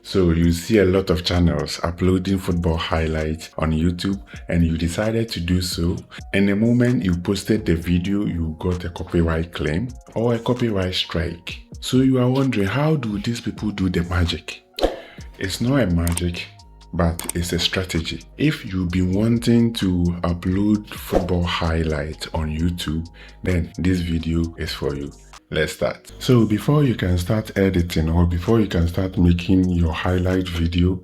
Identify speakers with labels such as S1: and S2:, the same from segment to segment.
S1: So you see a lot of channels uploading football highlights on YouTube, and you decided to do so, and the moment you posted the video, you got a copyright claim or a copyright strike. So you are wondering, how do these people do the magic? It's not a magic, but it's a strategy. If you've been wanting to upload football highlights on YouTube, then this video is for you. Let's start. So before you can start editing or before you can start making your highlight video,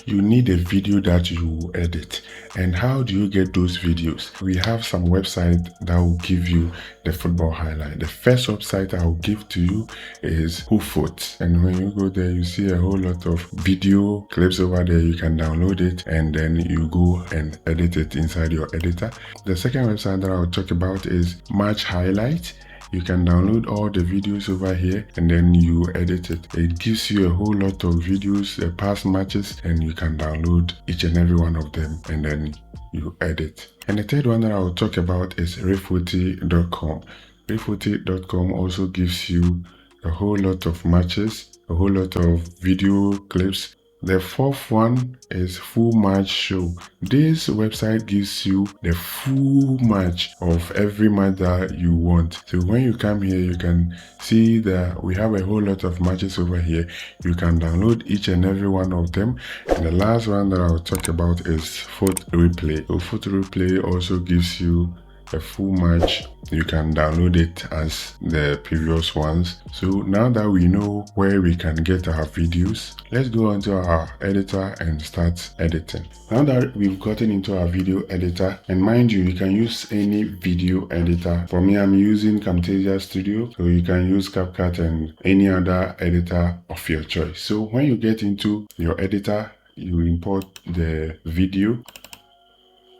S1: you need a video that you edit. And how do you get those videos? We have some website that will give you the football highlight. The first website I will give to you is Hooffoot. And when you go there, you see a whole lot of video clips over there. You can download it and then you go and edit it inside your editor. The second website that I'll talk about is Match Highlight. You can download all the videos over here and then you edit it. It gives you a whole lot of videos, past matches, and you can download each and every one of them and then you edit. And the third one that I will talk about is Resuffle.com. Resuffle.com also gives you a whole lot of matches, a whole lot of video clips. The fourth one is Full Match Show. This website gives you the full match of every match that you want. So when you come here, you can see that we have a whole lot of matches over here. You can download each and every one of them. And the last one that I'll talk about is Photo Replay. So Photo Replay also gives you a full match. You can download it as the previous ones. So now that we know where we can get our videos, let's go onto our editor and start editing. Now that we've gotten into our video editor, and mind you can use any video editor. For me, I'm using Camtasia Studio, so you can use CapCut and any other editor of your choice. So when you get into your editor, you import the video.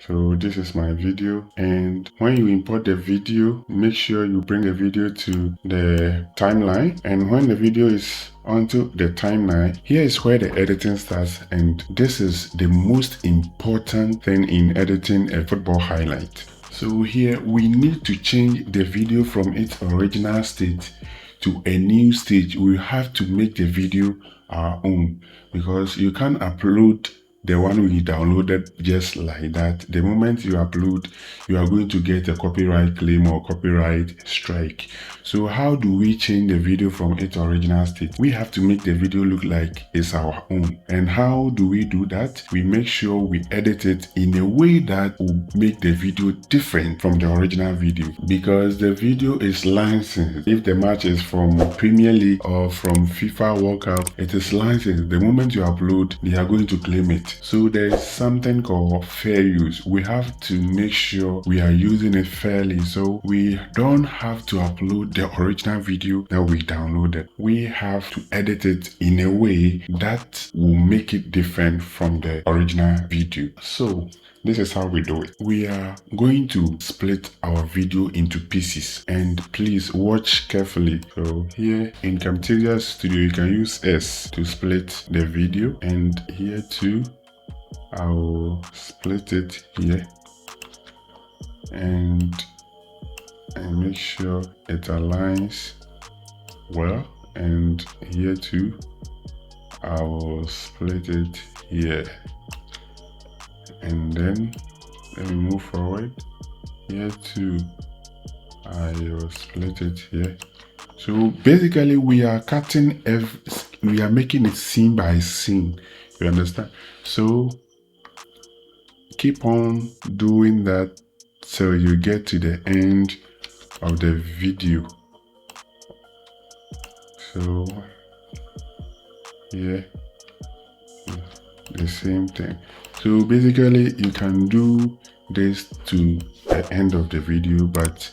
S1: So this is my video, and when you import the video, make sure you bring the video to the timeline. And when the video is onto the timeline, here is where the editing starts, and this is the most important thing in editing a football highlight. So here we need to change the video from its original state to a new stage. We have to make the video our own, because you can't upload the one we downloaded just like that. The moment you upload, you are going to get a copyright claim or copyright strike. So how do we change the video from its original state? We have to make the video look like it's our own. And how do we do that? We make sure we edit it in a way that will make the video different from the original video, because the video is licensed. If the match is from Premier League or from FIFA World Cup, it is licensed. The moment you upload, they are going to claim it. So there is something called fair use. We have to make sure we are using it fairly, so we don't have to upload the original video that we downloaded. We have to edit it in a way that will make it different from the original video. So this is how we do it. We are going to split our video into pieces, and please watch carefully. So here in Camtasia Studio, you can use S to split the video, and here too, I will split it here and make sure it aligns well, and here too I will split it here, and then let me move forward. Here too I will split it here. So basically we are cutting we are making it scene by scene, you understand? So keep on doing that till you get to the end of the video. So yeah, the same thing. So basically you can do this to the end of the video, but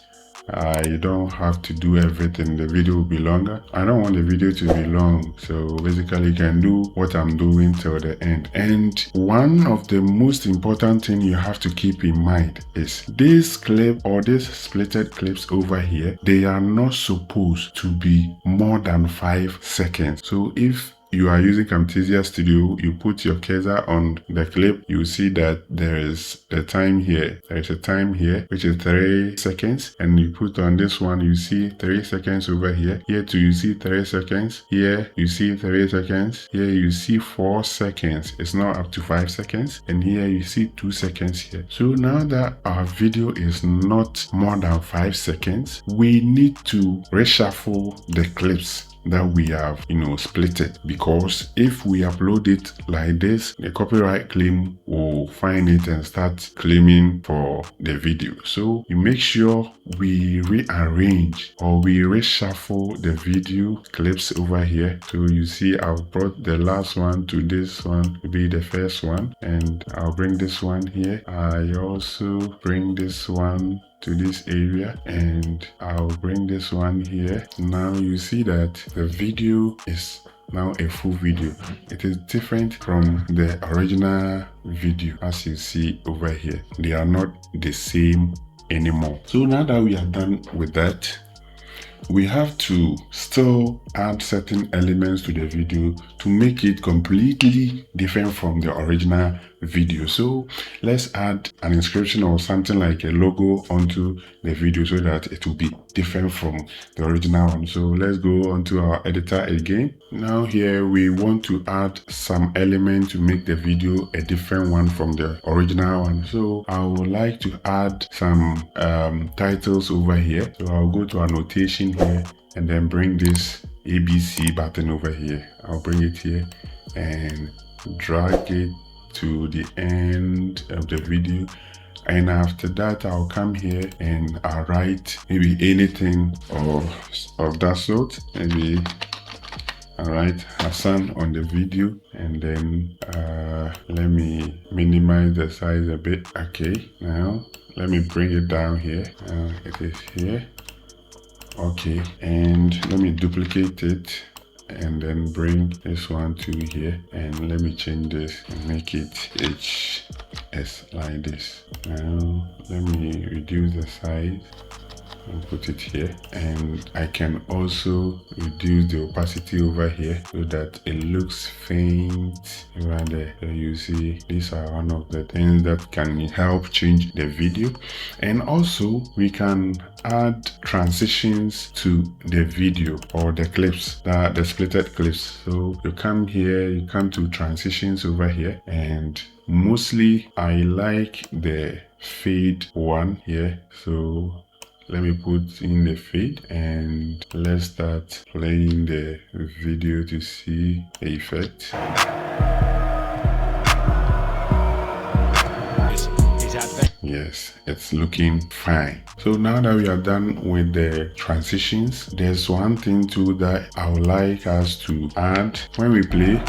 S1: you don't have to do everything. The video will be longer. I don't want the video to be long, so basically you can do what I'm doing till the end. And one of the most important thing you have to keep in mind is this clip or these splitted clips over here, they are not supposed to be more than 5 seconds. So if you are using Camtasia Studio, you put your cursor on the clip, you see that there is a time here. There is a time here, which is 3 seconds. And you put on this one, you see 3 seconds over here. Here too, you see 3 seconds. Here, you see 3 seconds. Here, you see 4 seconds. It's not up to 5 seconds. And here, you see 2 seconds here. So now that our video is not more than 5 seconds, we need to reshuffle the clips that we have, split it, because if we upload it like this, the copyright claim will find it and start claiming for the video. So you make sure we rearrange or we reshuffle the video clips over here. So you see I've brought the last one to this one to be the first one, and I'll bring this one here. I also bring this one to this area, and I'll bring this one here. Now you see that the video is now a full video. It is different from the original video, as you see over here. They are not the same anymore. So now that we are done with that, we have to still add certain elements to the video to make it completely different from the original video. So let's add an inscription or something like a logo onto the video so that it will be different from the original one. So let's go onto our editor again. Now here we want to add some element to make the video a different one from the original one. So I would like to add some titles over here. So I'll go to annotation here and then bring this ABC button over here. I'll bring it here and drag it to the end of the video, and after that I'll come here and I'll write maybe anything of that sort. Maybe I'll write Hassan on the video, and then let me minimize the size a bit. Okay, now let me bring it down here. It is here. Okay, and let me duplicate it and then bring this one to here, and let me change this and make it HS like this. Now let me reduce the size and put it here, and I can also reduce the opacity over here so that it looks faint right there. So you see, these are one of the things that can help change the video. And also we can add transitions to the video or the clips, the splitted clips. So you come here, you come to transitions over here, and mostly I like the fade one here. So let me put in the fade and let's start playing the video to see the effect. Yes, it's looking fine. So now that we are done with the transitions, there's one thing too that I would like us to add. When we play,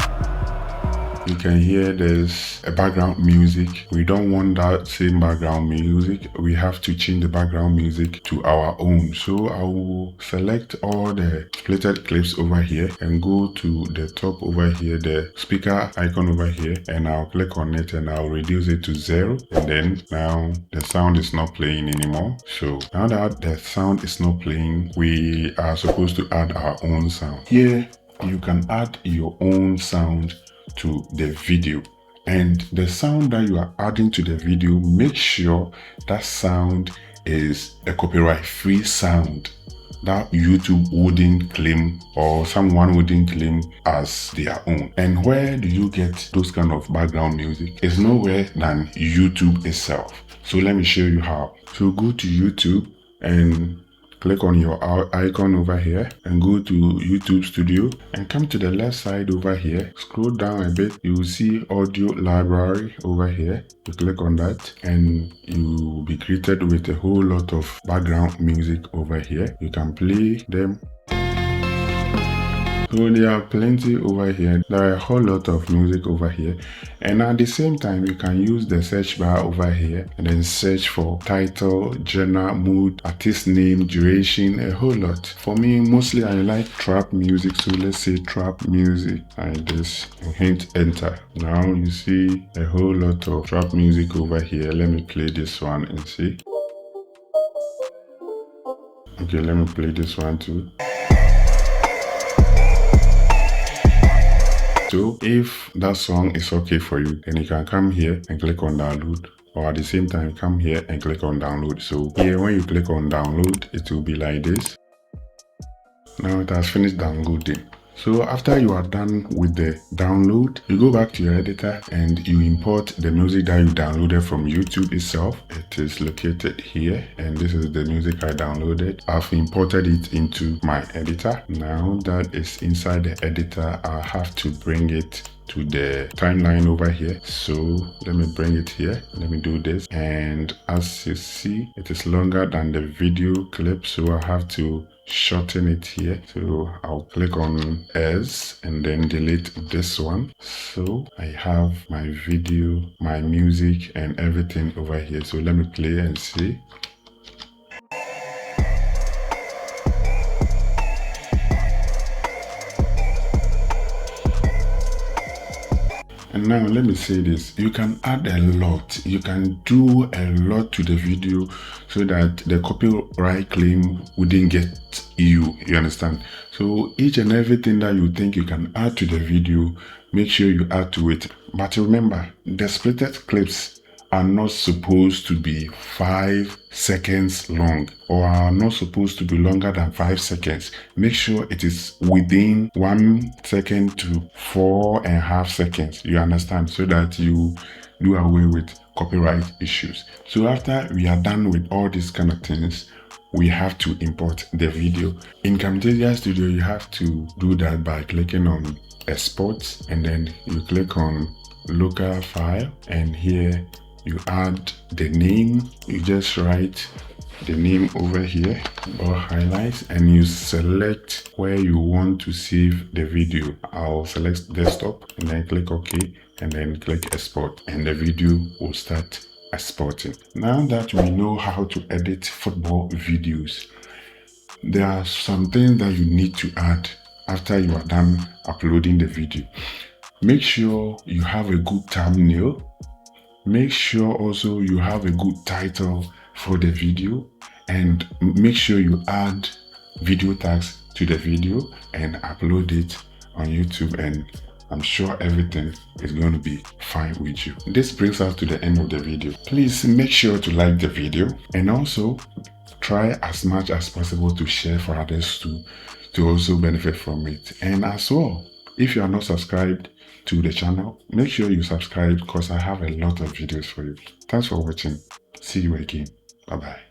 S1: you can hear there's a background music. We don't want that same background music. We have to change the background music to our own. So I will select all the splitted clips over here and go to the top over here, the speaker icon over here, and I'll click on it and I'll reduce it to 0. And then now the sound is not playing anymore. So now that the sound is not playing, we are supposed to add our own sound. Here you can add your own sound to the video, and the sound that you are adding to the video, make sure that sound is a copyright free sound that YouTube wouldn't claim or someone wouldn't claim as their own. And where do you get those kind of background music? It's nowhere than YouTube itself. So let me show you how. So go to YouTube and click on your icon over here and go to YouTube Studio and come to the left side over here. Scroll down a bit, you will see audio library over here. You click on that and you will be greeted with a whole lot of background music over here. You can play them. So there are plenty over here. There are a whole lot of music over here, and at the same time you can use the search bar over here and then search for title, genre, mood, artist name, duration, a whole lot. For me, mostly I like trap music, so let's say trap music like this and hit enter. Now you see a whole lot of trap music over here. Let me play this one and see. Okay, let me play this one too. So if that song is okay for you, then you can come here and click on download, or at the same time come here and click on download. So here when you click on download, it will be like this. Now it has finished downloading. So after you are done with the download, you go back to your editor and you import the music that you downloaded from YouTube itself. It is located here, and this is the music I downloaded. I've imported it into my editor. Now that it's inside the editor, I have to bring it to the timeline over here. So let me bring it here. Let me do this. And as you see, it is longer than the video clip, so I have to shorten it here. So I'll click on S and then delete this one. So I have my video, my music and everything over here. So let me play and see. And now let me say this, you can add a lot, you can do a lot to the video so that the copyright claim wouldn't get you understand? So each and everything that you think you can add to the video, make sure you add to it. But remember, the splitted clips are not supposed to be 5 seconds long, or are not supposed to be longer than 5 seconds. Make sure it is within 1 second to 4.5 seconds, you understand, so that you do away with copyright issues. So after we are done with all these kind of things, we have to import the video. In Camtasia Studio, you have to do that by clicking on export, and then you click on local file, and here you add the name. You just write the name over here or highlights, and you select where you want to save the video. I'll select desktop and then click OK, and then click export, and the video will start exporting. Now that we know how to edit football videos, there are some things that you need to add after you are done uploading the video. Make sure you have a good thumbnail. Make sure also you have a good title for the video, and make sure you add video tags to the video and upload it on YouTube, and I'm sure everything is going to be fine with you. This brings us to the end of the video. Please make sure to like the video, and also try as much as possible to share for others to also benefit from it. And as well, if you are not subscribed to the channel, make sure you subscribe, because I have a lot of videos for you. Thanks for watching. See you again. Bye bye.